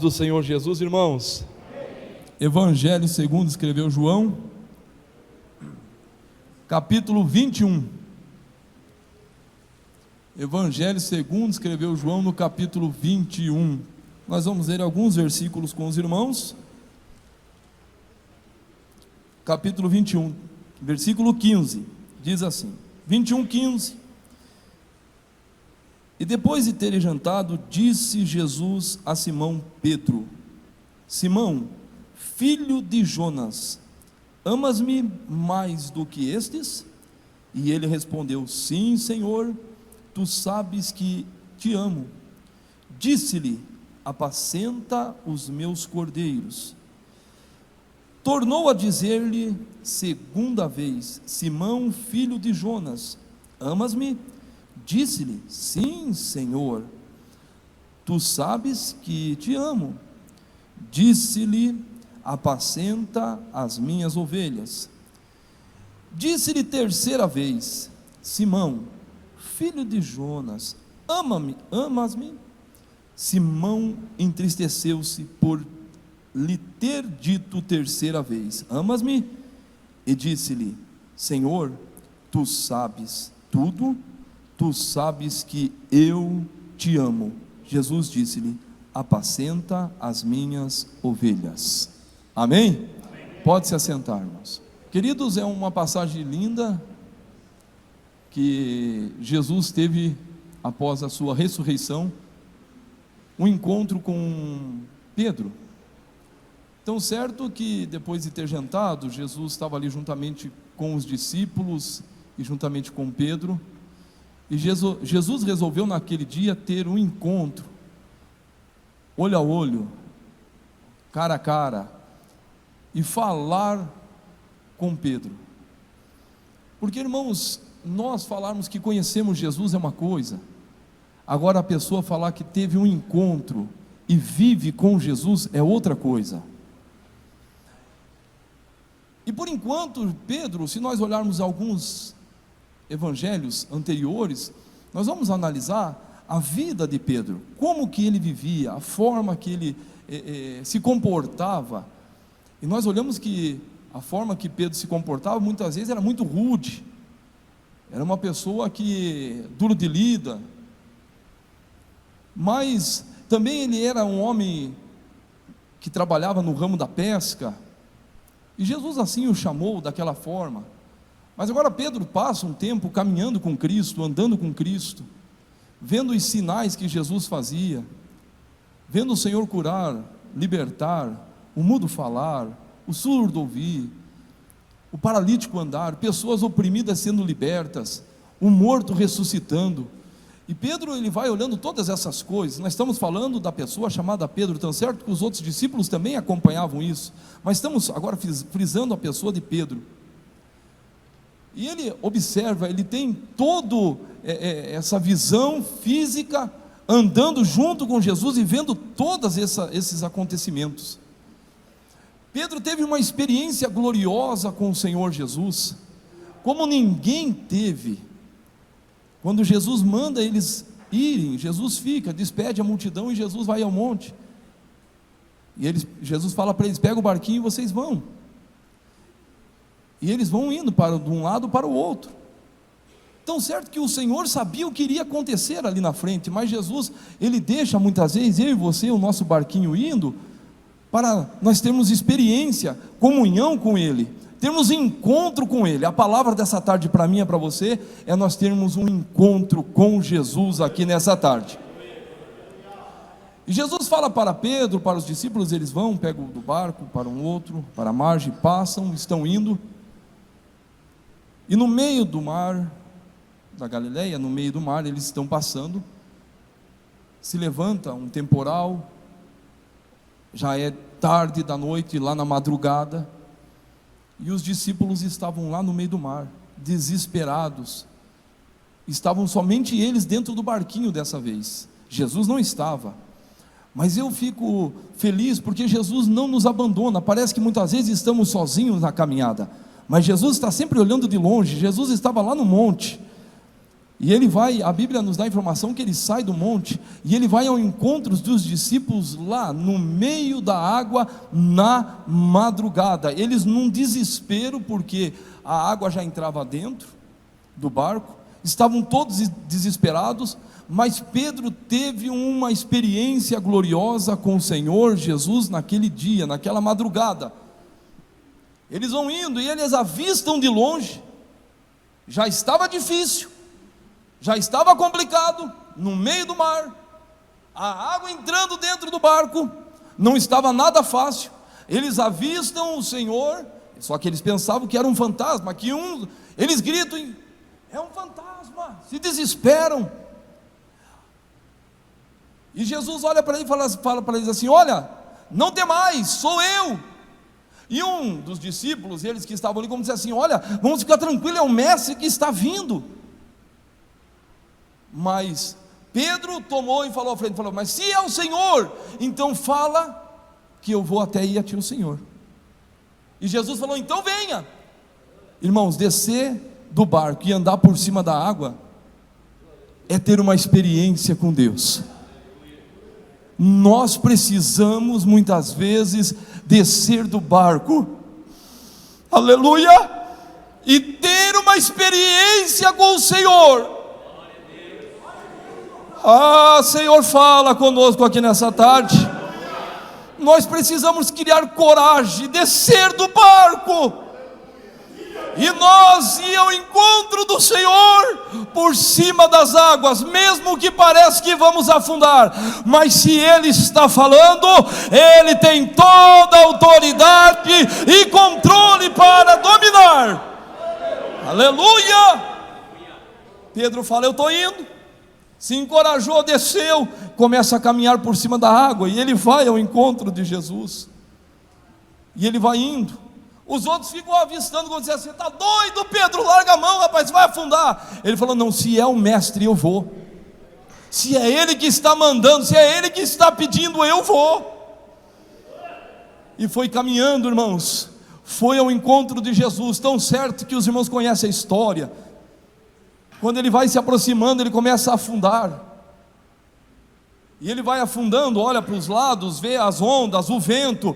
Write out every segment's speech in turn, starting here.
do Senhor Jesus, irmãos. Evangelho segundo escreveu João, capítulo 21. Evangelho segundo escreveu João, no capítulo 21. Nós vamos ler alguns versículos com os irmãos. Capítulo 21, versículo 15, diz assim: 21:15. E depois de terem jantado, disse Jesus a Simão Pedro: Simão, filho de Jonas, amas-me mais do que estes? E ele respondeu: Sim, Senhor, tu sabes que te amo. Disse-lhe: apacenta os meus cordeiros. Tornou a dizer-lhe segunda vez: Simão, filho de Jonas, amas-me? Disse-lhe: Sim, Senhor, tu sabes que te amo. Disse-lhe: apacenta as minhas ovelhas. Disse-lhe terceira vez: Simão, filho de Jonas, amas-me? Simão entristeceu-se por lhe ter dito terceira vez: amas-me? E disse-lhe: Senhor, tu sabes tudo, tu sabes que eu te amo. Jesus disse-lhe: apacenta as minhas ovelhas. Amém? Amém. Pode se assentar, irmãos. Queridos, é uma passagem linda que Jesus teve após a sua ressurreição, um encontro com Pedro. Tão certo que depois de ter jantado, Jesus estava ali juntamente com os discípulos e juntamente com Pedro, e Jesus resolveu naquele dia ter um encontro, olho a olho, cara a cara, e falar com Pedro. Porque, irmãos, nós falarmos que conhecemos Jesus é uma coisa, agora a pessoa falar que teve um encontro e vive com Jesus é outra coisa. E por enquanto, Pedro, se nós olharmos alguns evangelhos anteriores, nós vamos analisar a vida de Pedro, como que ele vivia, a forma que ele se comportava. E nós olhamos que a forma que Pedro se comportava muitas vezes era muito rude, era uma pessoa que duro de lida, mas também ele era um homem que trabalhava no ramo da pesca, e Jesus assim o chamou daquela forma. Mas agora Pedro passa um tempo caminhando com Cristo, andando com Cristo, vendo os sinais que Jesus fazia, vendo o Senhor curar, libertar, o mudo falar, o surdo ouvir, o paralítico andar, pessoas oprimidas sendo libertas, o morto ressuscitando. E Pedro, ele vai olhando todas essas coisas. Nós estamos falando da pessoa chamada Pedro, tão certo que os outros discípulos também acompanhavam isso, mas estamos agora frisando a pessoa de Pedro. E ele observa, ele tem toda essa visão física, andando junto com Jesus e vendo todos esses acontecimentos. Pedro teve uma experiência gloriosa com o Senhor Jesus, como ninguém teve. Quando Jesus manda eles irem, Jesus fica, despede a multidão e Jesus vai ao monte. E Jesus fala para eles: pega o barquinho e vocês vão. E eles vão indo de um lado para o outro. Tão certo que o Senhor sabia o que iria acontecer ali na frente, mas Jesus, ele deixa muitas vezes eu e você, o nosso barquinho indo, para nós termos experiência, comunhão com Ele, termos encontro com Ele. A palavra dessa tarde para mim e para você é nós termos um encontro com Jesus aqui nessa tarde. E Jesus fala para Pedro, para os discípulos, eles vão, pegam do barco para um outro, para a margem, passam, estão indo, e no meio do mar, da Galileia, no meio do mar, eles estão passando, se levanta um temporal, já é tarde da noite, lá na madrugada, e os discípulos estavam lá no meio do mar, desesperados, estavam somente eles dentro do barquinho dessa vez, Jesus não estava. Mas eu fico feliz porque Jesus não nos abandona. Parece que muitas vezes estamos sozinhos na caminhada, mas Jesus está sempre olhando de longe. Jesus estava lá no monte, E ele vai, a Bíblia nos dá a informação que ele sai do monte e ele vai ao encontro dos discípulos lá no meio da água na madrugada. Eles num desespero, porque a água já entrava dentro do barco, estavam todos desesperados, mas Pedro teve uma experiência gloriosa com o Senhor Jesus naquele dia, naquela madrugada. Eles vão indo e eles avistam de longe, já estava difícil, já estava complicado, no meio do mar, a água entrando dentro do barco, não estava nada fácil. Eles avistam o Senhor, só que eles pensavam que era um fantasma, eles gritam, é um fantasma, se desesperam. E Jesus olha para ele e fala para eles assim: olha, não temais, sou eu. E um dos discípulos, eles que estavam ali, como disse assim: olha, vamos ficar tranquilos, é o mestre que está vindo. Mas Pedro tomou e falou à frente, falou: mas se é o Senhor, então fala que eu vou até ir a ti o Senhor. E Jesus falou: então venha. Irmãos, descer do barco e andar por cima da água é ter uma experiência com Deus. Nós precisamos muitas vezes descer do barco, aleluia, e ter uma experiência com o Senhor. Senhor, fala conosco aqui nessa tarde. Nós precisamos criar coragem, descer do barco e nós ir ao encontro do Senhor por cima das águas, mesmo que pareça que vamos afundar, mas se Ele está falando, Ele tem toda a autoridade e controle para dominar. Aleluia! Pedro fala: eu estou indo. Se encorajou, desceu, começa a caminhar por cima da água, e ele vai ao encontro de Jesus, e ele vai indo. Os outros ficam avistando, quando dizem assim: está doido, Pedro, larga a mão, rapaz, vai afundar. Ele falou: não, se é o mestre, eu vou. Se é ele que está mandando, se é ele que está pedindo, eu vou. E foi caminhando, irmãos, foi ao encontro de Jesus, tão certo que os irmãos conhecem a história. Quando ele vai se aproximando, ele começa a afundar, e ele vai afundando, olha para os lados, vê as ondas, o vento,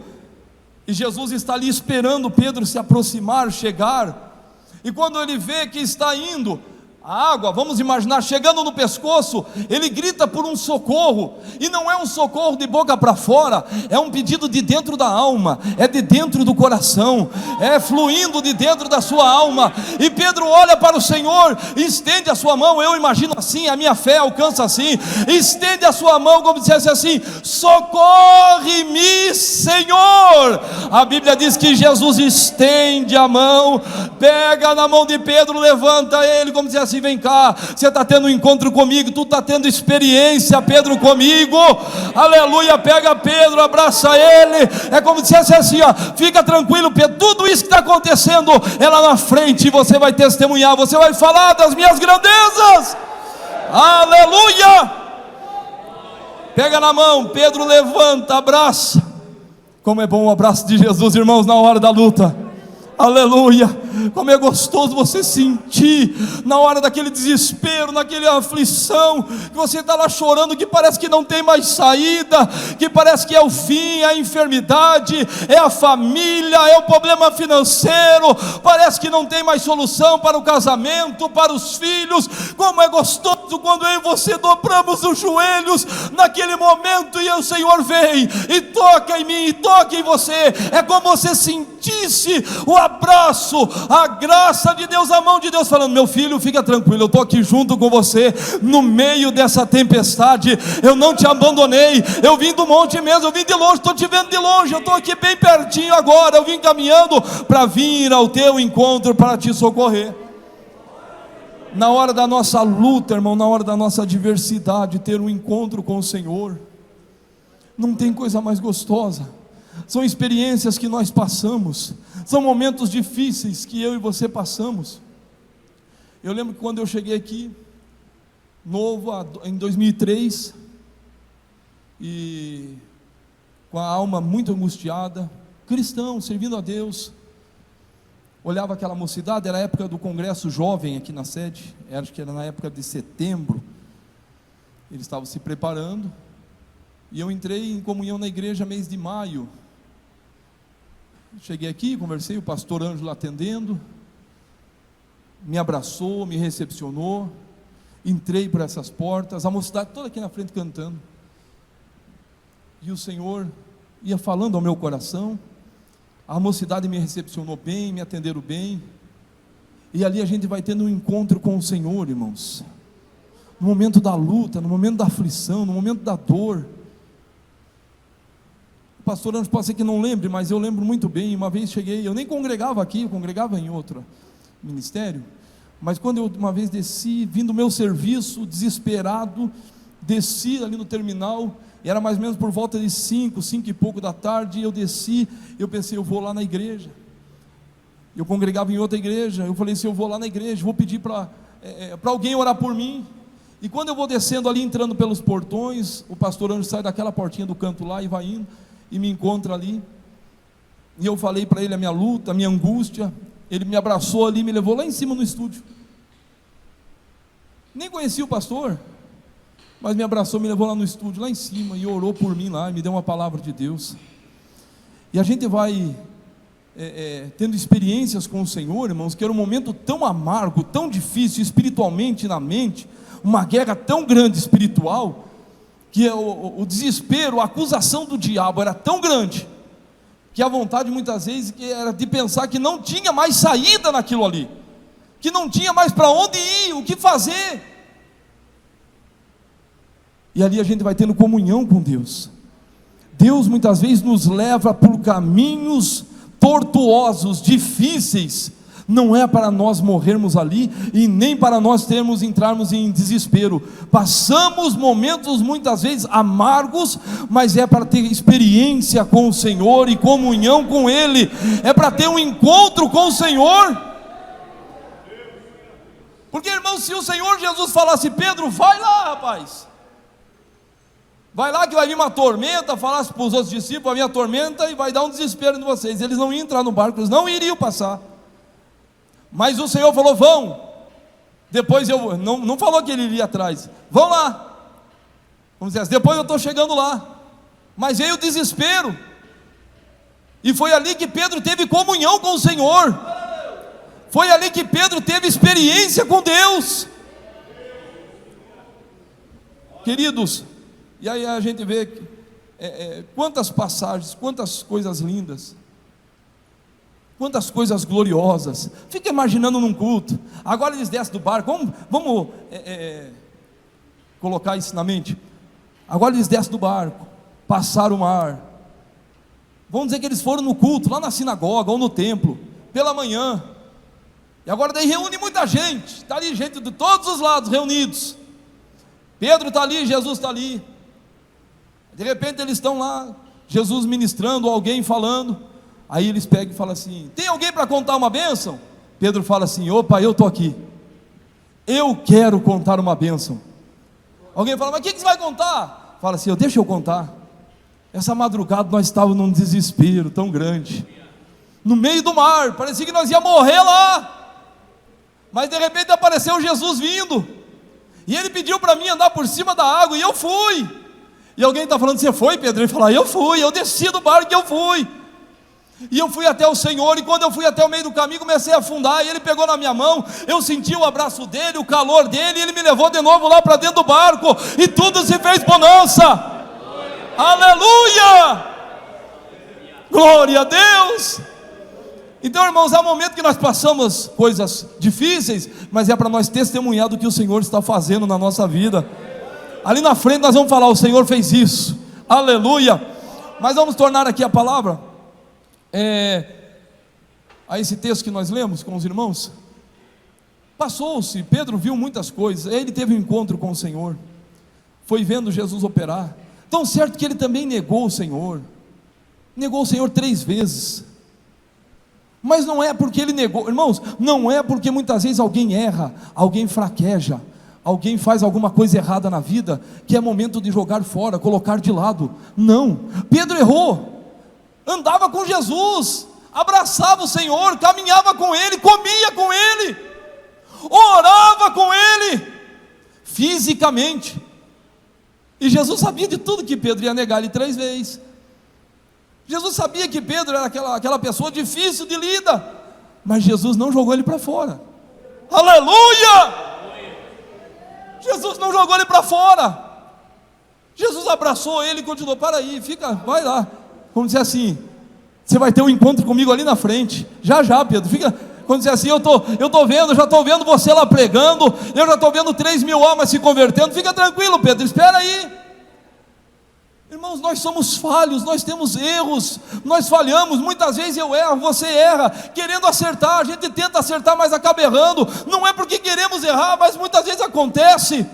e Jesus está ali esperando Pedro se aproximar, chegar. E quando ele vê que está indo, a água, vamos imaginar, chegando no pescoço, ele grita por um socorro, e não é um socorro de boca para fora, é um pedido de dentro da alma, é de dentro do coração, é fluindo de dentro da sua alma. E Pedro olha para o Senhor, estende a sua mão, eu imagino assim, a minha fé alcança assim, estende a sua mão como se dissesse assim: socorre-me, Senhor. A Bíblia diz que Jesus estende a mão, pega na mão de Pedro, levanta ele, como se dissesse assim: vem cá, você está tendo um encontro comigo, tu está tendo experiência, Pedro, comigo, aleluia. Pega Pedro, abraça ele, é como se dissesse assim: ó, fica tranquilo, Pedro, tudo isso que está acontecendo é lá na frente, você vai testemunhar, você vai falar das minhas grandezas, aleluia. Pega na mão, Pedro levanta, abraça. Como é bom o abraço de Jesus, irmãos, na hora da luta, aleluia. Como é gostoso você sentir, na hora daquele desespero, naquela aflição, que você está lá chorando, que parece que não tem mais saída, que parece que é o fim, é a enfermidade, é a família, é o problema financeiro, parece que não tem mais solução para o casamento, para os filhos. Como é gostoso quando eu e você dobramos os joelhos naquele momento, e o Senhor vem e toca em mim, e toca em você. É como você sentisse o abraço, a graça de Deus, a mão de Deus falando: meu filho, fica tranquilo, eu estou aqui junto com você, no meio dessa tempestade, eu não te abandonei, eu vim do monte mesmo, eu vim de longe, estou te vendo de longe, eu estou aqui bem pertinho agora, eu vim caminhando para vir ao teu encontro, para te socorrer. Na hora da nossa luta, irmão, na hora da nossa adversidade, ter um encontro com o Senhor, não tem coisa mais gostosa. São experiências que nós passamos, são momentos difíceis que eu e você passamos. Eu lembro que quando eu cheguei aqui, novo, em 2003, e com a alma muito angustiada, cristão, servindo a Deus, olhava aquela mocidade, era a época do congresso jovem aqui na sede, acho que era na época de setembro, eles estavam se preparando, e eu entrei em comunhão na igreja mês de maio. Cheguei aqui, conversei, o pastor Ângelo atendendo, me abraçou, me recepcionou, entrei por essas portas, a mocidade toda aqui na frente cantando, e o Senhor ia falando ao meu coração, a mocidade me recepcionou bem, me atenderam bem, e ali a gente vai tendo um encontro com o Senhor, irmãos, no momento da luta, no momento da aflição, no momento da dor. O pastor Ângelo pode ser que não lembre, mas eu lembro muito bem. Uma vez cheguei, eu nem congregava aqui, eu congregava em outro ministério, mas quando eu uma vez desci, vindo do meu serviço, desesperado, desci ali no terminal, e era mais ou menos por volta de 5 e pouco da tarde, eu desci, eu pensei, eu vou lá na igreja. Eu congregava em outra igreja, eu falei assim, eu vou lá na igreja, vou pedir para alguém orar por mim. E quando eu vou descendo ali, entrando pelos portões, o pastor Ângelo sai daquela portinha do canto lá e vai indo, e me encontra ali, e eu falei para ele a minha luta, a minha angústia, ele me abraçou ali, me levou lá em cima no estúdio, nem conhecia o pastor, mas me abraçou, me levou lá no estúdio, lá em cima, e orou por mim lá, e me deu uma palavra de Deus. E a gente vai tendo experiências com o Senhor, irmãos, que era um momento tão amargo, tão difícil espiritualmente na mente, uma guerra tão grande espiritual, que o desespero, a acusação do diabo era tão grande, que a vontade muitas vezes era de pensar que não tinha mais saída naquilo ali, que não tinha mais para onde ir, o que fazer. E ali a gente vai tendo comunhão com Deus. Deus muitas vezes nos leva por caminhos tortuosos, difíceis, não é para nós morrermos ali, e nem para nós entrarmos em desespero. Passamos momentos muitas vezes amargos, mas é para ter experiência com o Senhor e comunhão com Ele, é para ter um encontro com o Senhor. Porque, irmão, se o Senhor Jesus falasse, Pedro, vai lá, rapaz, vai lá que vai vir uma tormenta, falasse para os outros discípulos, vai vir a tormenta e vai dar um desespero em vocês, eles não iam entrar no barco, eles não iriam passar. Mas o Senhor falou, vão. Depois eu, não falou que ele iria atrás, vão lá, vamos dizer assim, depois eu estou chegando lá. Mas veio o desespero, e foi ali que Pedro teve comunhão com o Senhor, foi ali que Pedro teve experiência com Deus. Queridos, e aí a gente vê quantas passagens, quantas coisas lindas, quantas coisas gloriosas. Fica imaginando num culto, agora eles descem do barco, vamos colocar isso na mente. Agora eles descem do barco, passaram o mar, vamos dizer que eles foram no culto, lá na sinagoga ou no templo, pela manhã, e agora daí reúne muita gente, está ali gente de todos os lados reunidos, Pedro está ali, Jesus está ali, de repente eles estão lá, Jesus ministrando, alguém falando, aí eles pegam e falam assim, tem alguém para contar uma bênção? Pedro fala assim, opa, eu estou aqui, eu quero contar uma bênção. Alguém fala, mas o que você vai contar? Fala assim, deixa eu contar. Essa madrugada nós estávamos num desespero tão grande, no meio do mar, parecia que nós ia morrer lá, mas de repente apareceu Jesus vindo, e ele pediu para mim andar por cima da água, e eu fui. E alguém está falando, você foi, Pedro? Ele fala, eu fui, eu desci do barco e eu fui. E eu fui até o Senhor, e quando eu fui até o meio do caminho, comecei a afundar, e Ele pegou na minha mão, eu senti o abraço dEle, o calor dEle, e Ele me levou de novo lá para dentro do barco, e tudo se fez bonança. Aleluia! Glória a Deus! Então, irmãos, há um momento que nós passamos coisas difíceis, mas é para nós testemunhar do que o Senhor está fazendo na nossa vida. Ali na frente nós vamos falar, o Senhor fez isso, aleluia. Mas vamos tornar aqui a palavra a esse texto que nós lemos com os irmãos. Passou-se, Pedro viu muitas coisas, ele teve um encontro com o Senhor, foi vendo Jesus operar, tão certo que ele também negou o Senhor 3 vezes, mas não é porque ele negou, irmãos, não é porque muitas vezes alguém erra, alguém fraqueja, alguém faz alguma coisa errada na vida, que é momento de jogar fora, colocar de lado. Não, Pedro errou, andava com Jesus, abraçava o Senhor, caminhava com Ele, comia com Ele, orava com Ele, fisicamente. E Jesus sabia de tudo, que Pedro ia negar Ele 3 vezes. Jesus sabia que Pedro era aquela pessoa difícil de lida, mas Jesus não jogou ele para fora. Aleluia! Jesus não jogou ele para fora. Jesus abraçou ele e continuou: para aí, fica, vai lá. Vamos dizer assim, você vai ter um encontro comigo ali na frente, já já, Pedro, fica. Quando dizer assim, eu estou vendo, já estou vendo você lá pregando, eu já estou vendo 3.000 almas se convertendo, fica tranquilo, Pedro, espera aí. Irmãos, nós somos falhos, nós temos erros, nós falhamos, muitas vezes eu erro, você erra, querendo acertar, a gente tenta acertar, mas acaba errando, não é porque queremos errar, mas muitas vezes acontece.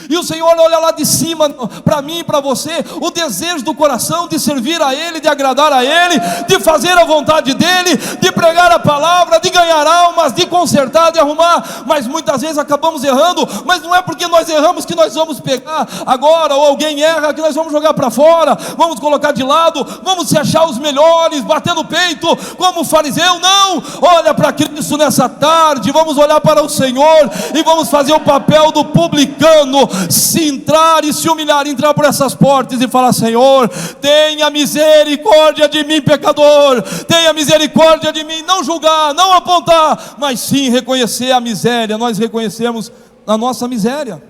E o Senhor olha lá de cima para mim e para você, o desejo do coração de servir a Ele, de agradar a Ele, de fazer a vontade dEle, de pregar a palavra, de ganhar almas, de consertar, de arrumar, mas muitas vezes acabamos errando, mas não é porque nós erramos que nós vamos pegar agora, ou alguém erra, que nós vamos jogar para fora, vamos colocar de lado, vamos se achar os melhores, bater no peito, como fariseu. Não, olha para Cristo nessa tarde, vamos olhar para o Senhor, e vamos fazer o papel do publicano, se entrar e se humilhar, entrar por essas portas e falar: Senhor, tenha misericórdia de mim, pecador, tenha misericórdia de mim. Não julgar, não apontar, mas sim reconhecer a miséria. Nós reconhecemos a nossa miséria.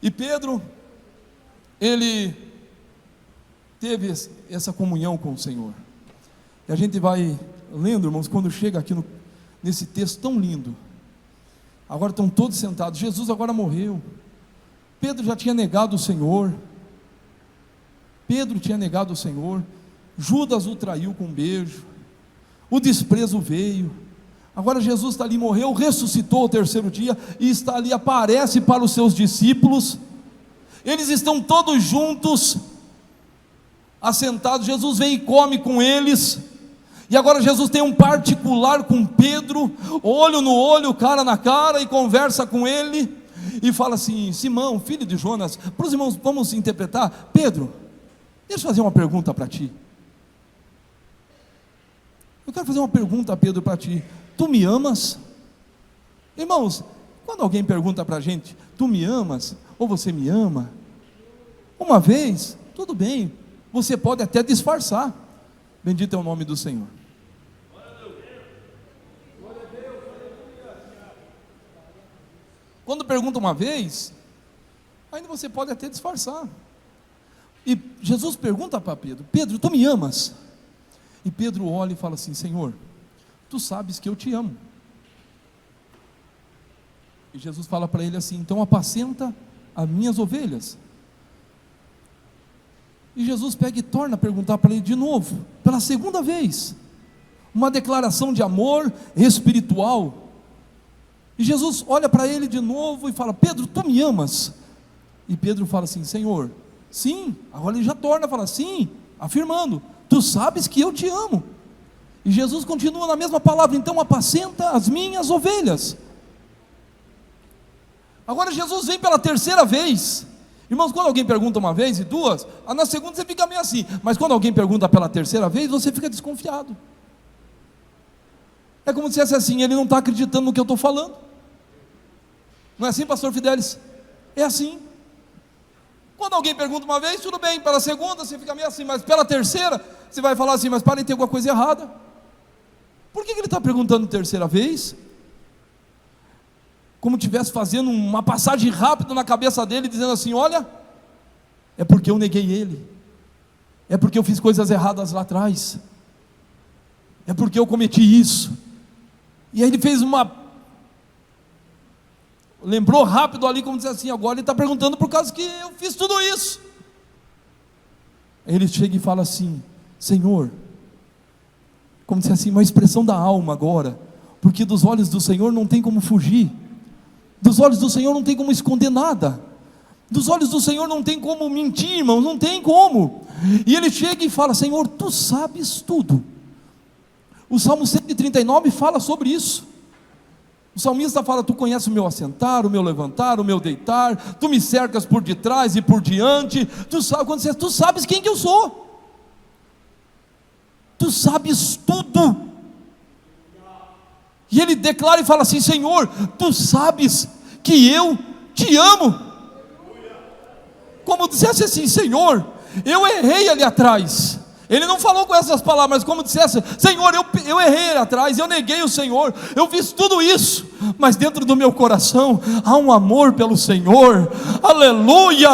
E Pedro, ele teve essa comunhão com o Senhor. E a gente vai lendo, irmãos, quando chega aqui nesse texto tão lindo. Agora estão todos sentados, Jesus agora morreu, Pedro já tinha negado o Senhor, Judas o traiu com um beijo, o desprezo veio, agora Jesus está ali, morreu, ressuscitou ao 3º dia, e está ali, aparece para os seus discípulos, eles estão todos juntos, assentados, Jesus vem e come com eles. E agora Jesus tem um particular com Pedro, olho no olho, cara na cara, e conversa com ele, e fala assim: Simão, filho de Jonas, para os irmãos, vamos interpretar. Pedro, deixa eu fazer uma pergunta para ti. Eu quero fazer uma pergunta, Pedro, para ti. Tu me amas? Irmãos, quando alguém pergunta para a gente: tu me amas? Ou você me ama? Uma vez, tudo bem, você pode até disfarçar. Bendito é o nome do Senhor. Quando pergunta uma vez, ainda você pode até disfarçar. E Jesus pergunta para Pedro: Pedro, tu me amas? E Pedro olha e fala assim: Senhor, tu sabes que eu te amo. E Jesus fala para ele assim: então apacenta as minhas ovelhas. E Jesus pega e torna a perguntar para ele de novo, pela 2ª vez, uma declaração de amor espiritual. E Jesus olha para ele de novo e fala: Pedro, tu me amas? E Pedro fala assim: Senhor, sim. Agora ele já torna a falar: sim, afirmando: tu sabes que eu te amo. E Jesus continua na mesma palavra: então apacenta as minhas ovelhas. Agora Jesus vem pela 3ª vez. Irmãos, quando alguém pergunta uma vez e duas, na segunda você fica meio assim, mas quando alguém pergunta pela 3ª vez, você fica desconfiado. É como se dissesse assim: ele não está acreditando no que eu estou falando. Não é assim, pastor Fidelis? É assim. Quando alguém pergunta uma vez, tudo bem, pela segunda você fica meio assim, mas pela 3ª, você vai falar assim: mas para, tem alguma coisa errada. Por que ele está perguntando 3ª vez? Como estivesse fazendo uma passagem rápida na cabeça dele, dizendo assim: olha, é porque eu neguei ele, é porque eu fiz coisas erradas lá atrás, é porque eu cometi isso. E aí ele fez lembrou rápido ali, como dizer assim: agora ele está perguntando por causa que eu fiz tudo isso. Aí ele chega e fala assim: Senhor, como dizer assim, uma expressão da alma agora, porque dos olhos do Senhor não tem como fugir, dos olhos do Senhor não tem como esconder nada, dos olhos do Senhor não tem como mentir, irmãos, não tem como. E ele chega e fala: Senhor, tu sabes tudo. O Salmo 139 fala sobre isso. O salmista fala: tu conheces o meu assentar, o meu levantar, o meu deitar, tu me cercas por detrás e por diante, tu sabes quem que eu sou, tu sabes tudo. E ele declara e fala assim: Senhor, tu sabes que eu te amo. Como dissesse assim: Senhor, eu errei ali atrás. Ele não falou com essas palavras, mas como dissesse: Senhor, eu errei ali atrás, eu neguei o Senhor, eu fiz tudo isso, mas dentro do meu coração há um amor pelo Senhor, aleluia,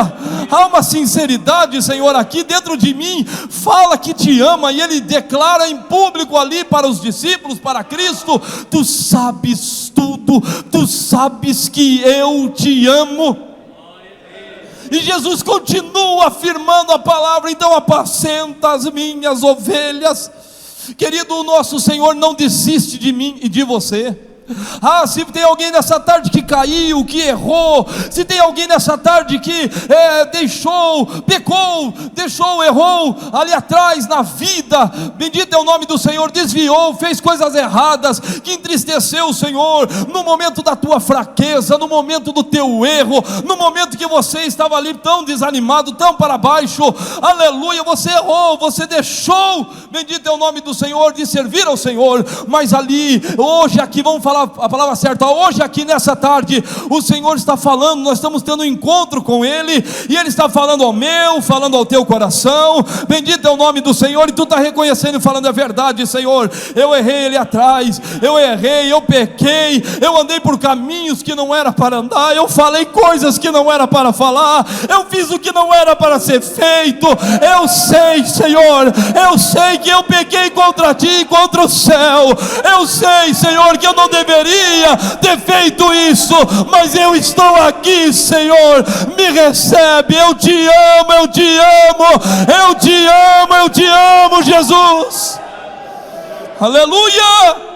há uma sinceridade, Senhor, aqui dentro de mim, fala que te ama. E ele declara em público ali para os discípulos, para Cristo: tu sabes tudo, tu sabes que eu te amo. E Jesus continua afirmando a palavra: então apacenta as minhas ovelhas. Querido, o nosso Senhor não desiste de mim e de você. Se tem alguém nessa tarde que caiu, que errou, se tem alguém nessa tarde que pecou, errou ali atrás na vida, bendito é o nome do Senhor, desviou, fez coisas erradas, que entristeceu o Senhor, no momento da tua fraqueza, no momento do teu erro, no momento que você estava ali tão desanimado, tão para baixo, aleluia, você errou, você deixou, bendito é o nome do Senhor, de servir ao Senhor. Mas ali, hoje aqui, vamos falar a palavra certa, hoje aqui nessa tarde, o Senhor está falando, nós estamos tendo um encontro com Ele, e Ele está falando ao meu, falando ao teu coração, bendito é o nome do Senhor, e tu está reconhecendo e falando: é verdade, Senhor, eu errei ali atrás, eu errei, eu pequei, eu andei por caminhos que não era para andar, eu falei coisas que não era para falar, eu fiz o que não era para ser feito, eu sei, Senhor, eu sei que eu pequei contra Ti, contra o céu, eu sei, Senhor, que eu não deveria ter feito isso, mas eu estou aqui, Senhor, me recebe, eu te amo, eu te amo, eu te amo, eu te amo, Jesus, aleluia.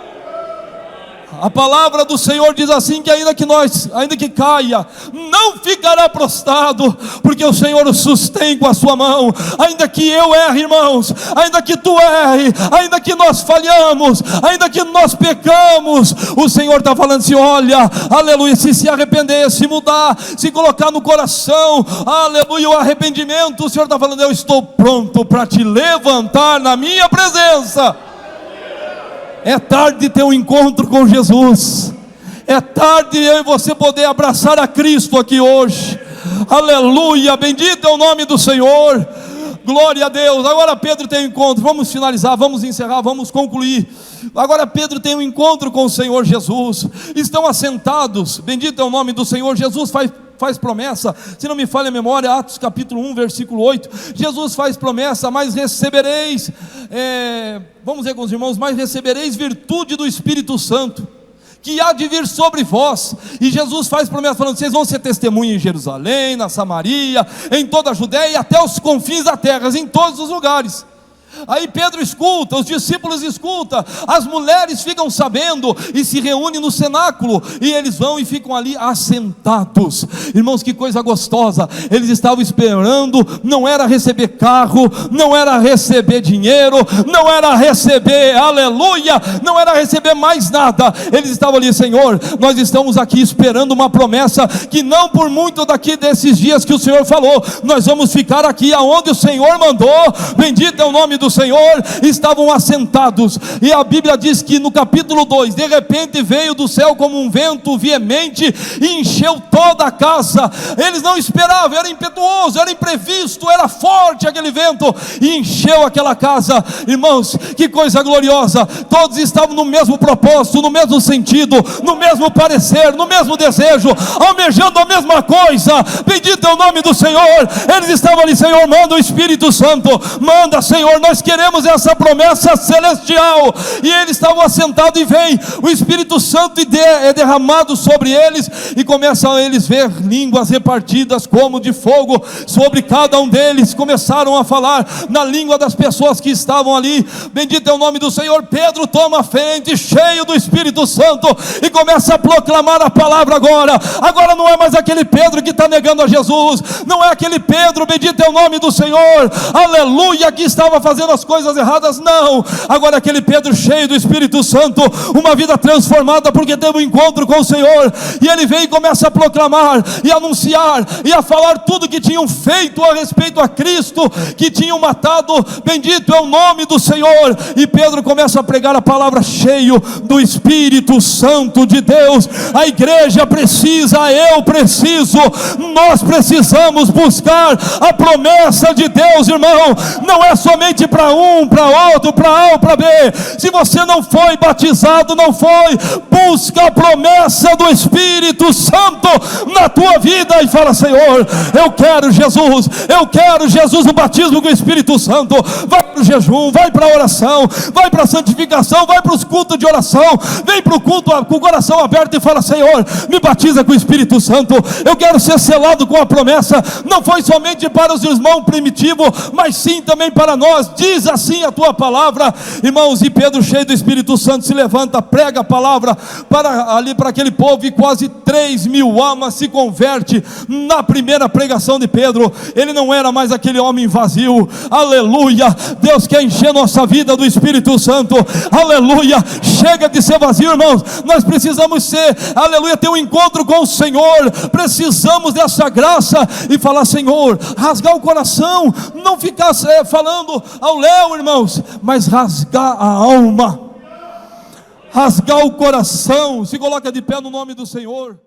A palavra do Senhor diz assim: que ainda que caia, não ficará prostrado, porque o Senhor o sustém com a sua mão. Ainda que eu erre, irmãos, ainda que tu erre, ainda que nós falhamos, ainda que nós pecamos, o Senhor está falando assim: olha, aleluia, se arrepender, se mudar, se colocar no coração, aleluia, o arrependimento, o Senhor está falando: eu estou pronto para te levantar na minha presença. É tarde de ter um encontro com Jesus, é tarde de eu e você poder abraçar a Cristo aqui hoje, aleluia, bendito é o nome do Senhor, glória a Deus. Agora Pedro tem um encontro, vamos finalizar, vamos encerrar, vamos concluir. Agora Pedro tem um encontro com o Senhor Jesus, estão assentados, bendito é o nome do Senhor. Jesus faz promessa, se não me falha a memória, Atos capítulo 1, versículo 8, Jesus faz promessa: mas recebereis, vamos ver com os irmãos, mas recebereis virtude do Espírito Santo, que há de vir sobre vós. E Jesus faz promessa falando: vocês vão ser testemunha em Jerusalém, na Samaria, em toda a Judéia e até os confins da terra, em todos os lugares. Aí Pedro escuta, os discípulos escutam, as mulheres ficam sabendo e se reúnem no cenáculo, e eles vão e ficam ali assentados. Irmãos, que coisa gostosa, eles estavam esperando, não era receber carro, não era receber dinheiro, não era receber, aleluia, não era receber mais nada, eles estavam ali: Senhor, nós estamos aqui esperando uma promessa, que não por muito daqui desses dias que o Senhor falou, nós vamos ficar aqui aonde o Senhor mandou, bendito é o nome do Senhor. Estavam assentados, e a Bíblia diz que no capítulo 2, de repente veio do céu como um vento veemente e encheu toda a casa. Eles não esperavam, era impetuoso, era imprevisto, era forte aquele vento, e encheu aquela casa. Irmãos, que coisa gloriosa, todos estavam no mesmo propósito, no mesmo sentido, no mesmo parecer, no mesmo desejo, almejando a mesma coisa, bendito é o nome do Senhor. Eles estavam ali: Senhor, manda o Espírito Santo, manda, Senhor, nós queremos essa promessa celestial. E eles estavam assentados, e vem o Espírito Santo e é derramado sobre eles, e começam a eles ver línguas repartidas como de fogo sobre cada um deles. Começaram a falar na língua das pessoas que estavam ali, bendito é o nome do Senhor. Pedro toma a frente, cheio do Espírito Santo, e começa a proclamar a palavra. Agora não é mais aquele Pedro que está negando a Jesus, não é aquele Pedro, bendito é o nome do Senhor, aleluia, que estava fazendo fazendo as coisas erradas, não. Agora aquele Pedro cheio do Espírito Santo, uma vida transformada, porque teve um encontro com o Senhor, e ele vem e começa a proclamar, e anunciar, e a falar tudo que tinham feito a respeito a Cristo, que tinham matado. Bendito é o nome do Senhor. E Pedro começa a pregar a palavra cheio do Espírito Santo de Deus. A igreja precisa, eu preciso, nós precisamos buscar a promessa de Deus, irmão. Não é somente para um, para outro, para A ou para B. Se você não foi batizado, não foi, busca a promessa do Espírito Santo na tua vida e fala: Senhor, eu quero Jesus, o batismo com o Espírito Santo. Vai para o jejum, vai para a oração, vai para a santificação, vai para os cultos de oração, vem para o culto com o coração aberto e fala: Senhor, me batiza com o Espírito Santo. Eu quero ser selado com a promessa. Não foi somente para os irmãos primitivos, mas sim também para nós. Diz assim a tua palavra, irmãos. E Pedro, cheio do Espírito Santo, se levanta, prega a palavra para aquele povo, e quase 3.000 almas se converte na primeira pregação de Pedro. Ele não era mais aquele homem vazio. Aleluia. Deus quer encher nossa vida do Espírito Santo. Aleluia. Chega de ser vazio, irmãos. Nós precisamos ser, aleluia, ter um encontro com o Senhor. Precisamos dessa graça e falar: Senhor, rasgar o coração, não ficar falando ao léu, irmãos, mas rasgar a alma, rasgar o coração. Se coloca de pé no nome do Senhor.